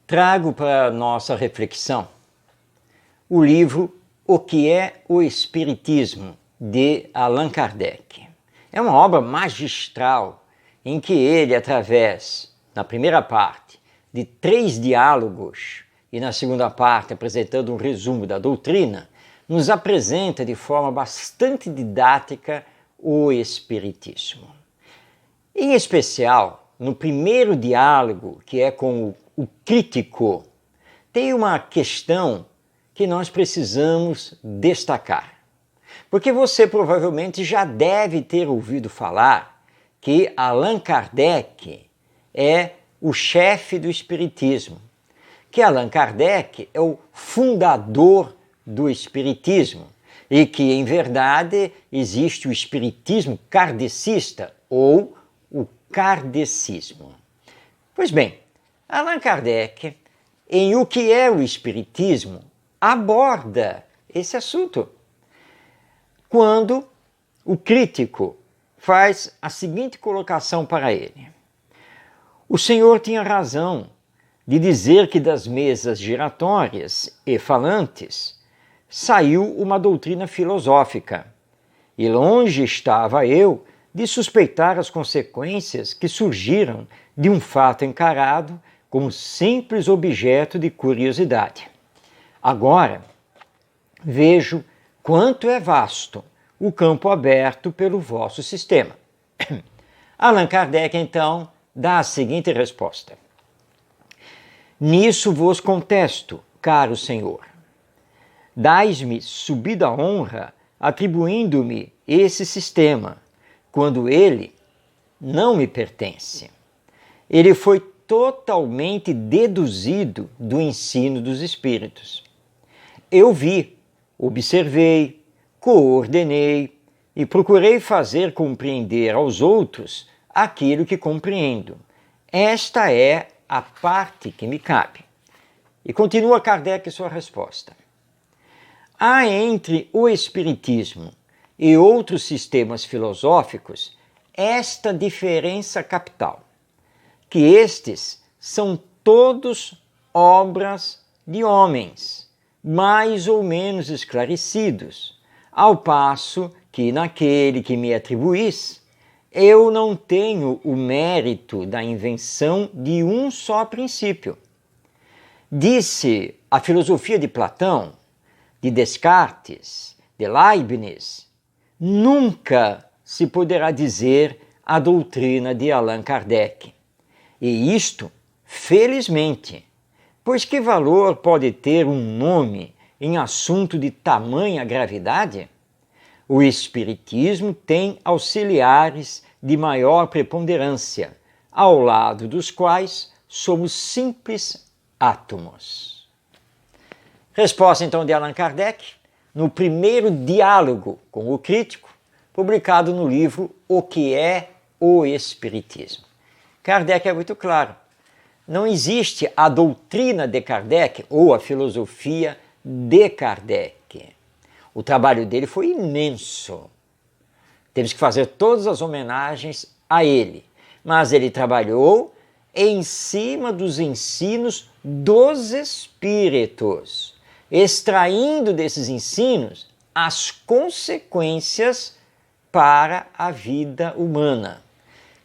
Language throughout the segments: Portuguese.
trago para nossa reflexão o livro O que é o Espiritismo, de Allan Kardec. É uma obra magistral em que ele, através, na primeira parte, de 3 diálogos e na segunda parte, apresentando um resumo da doutrina, nos apresenta de forma bastante didática o Espiritismo. Em especial, no primeiro diálogo, que é com o crítico, tem uma questão que nós precisamos destacar. Porque você provavelmente já deve ter ouvido falar que Allan Kardec é o chefe do Espiritismo, que Allan Kardec é o fundador do Espiritismo e que, em verdade, existe o Espiritismo kardecista ou o kardecismo. Pois bem, Allan Kardec, em O que é o Espiritismo, aborda esse assunto. Quando o crítico faz a seguinte colocação para ele: o senhor tinha razão de dizer que das mesas giratórias e falantes saiu uma doutrina filosófica, e longe estava eu de suspeitar as consequências que surgiram de um fato encarado como simples objeto de curiosidade. Agora, vejo quanto é vasto o campo aberto pelo vosso sistema. Allan Kardec, então, dá a seguinte resposta: nisso vos contesto, caro senhor. Dais-me subida honra atribuindo-me esse sistema, quando ele não me pertence. Ele foi totalmente deduzido do ensino dos espíritos. Eu vi, observei, coordenei e procurei fazer compreender aos outros aquilo que compreendo. Esta é a parte que me cabe. E continua Kardec sua resposta. Há entre o Espiritismo e outros sistemas filosóficos esta diferença capital, que estes são todos obras de homens, mais ou menos esclarecidos, ao passo que naquele que me atribuís, eu não tenho o mérito da invenção de um só princípio. Disse a filosofia de Platão, de Descartes, de Leibniz, nunca se poderá dizer a doutrina de Allan Kardec. E isto, felizmente, pois que valor pode ter um nome em assunto de tamanha gravidade? O Espiritismo tem auxiliares de maior preponderância, ao lado dos quais somos simples átomos. Resposta então de Allan Kardec, no primeiro diálogo com o crítico, publicado no livro O que é o Espiritismo. Kardec é muito claro. Não existe a doutrina de Kardec ou a filosofia de Kardec. O trabalho dele foi imenso. Temos que fazer todas as homenagens a ele. Mas ele trabalhou em cima dos ensinos dos espíritos, extraindo desses ensinos as consequências para a vida humana.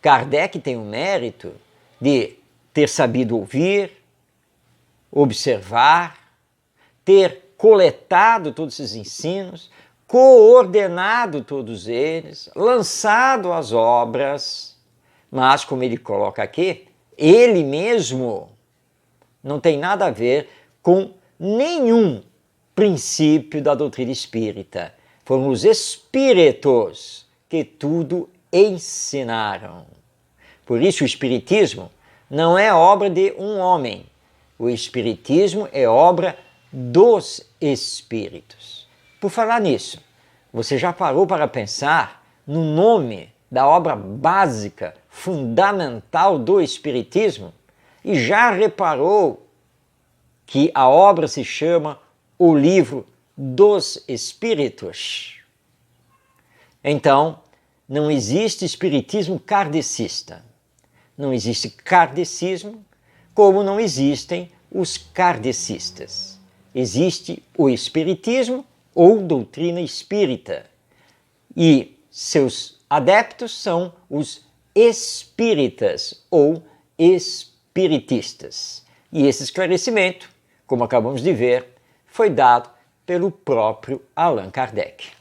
Kardec tem o mérito de ter sabido ouvir, observar, ter coletado todos esses ensinos, coordenado todos eles, lançado as obras, mas, como ele coloca aqui, ele mesmo não tem nada a ver com nenhum princípio da doutrina espírita. Foram os espíritos que tudo ensinaram. Por isso o Espiritismo não é obra de um homem. O Espiritismo é obra dos espíritos. Por falar nisso, você já parou para pensar no nome da obra básica, fundamental do Espiritismo? E já reparou que a obra se chama O Livro dos Espíritos? Então, não existe espiritismo kardecista. Não existe kardecismo, como não existem os kardecistas. Existe o espiritismo ou doutrina espírita, e seus adeptos são os espíritas ou espiritistas. E esse esclarecimento, como acabamos de ver, foi dado pelo próprio Allan Kardec.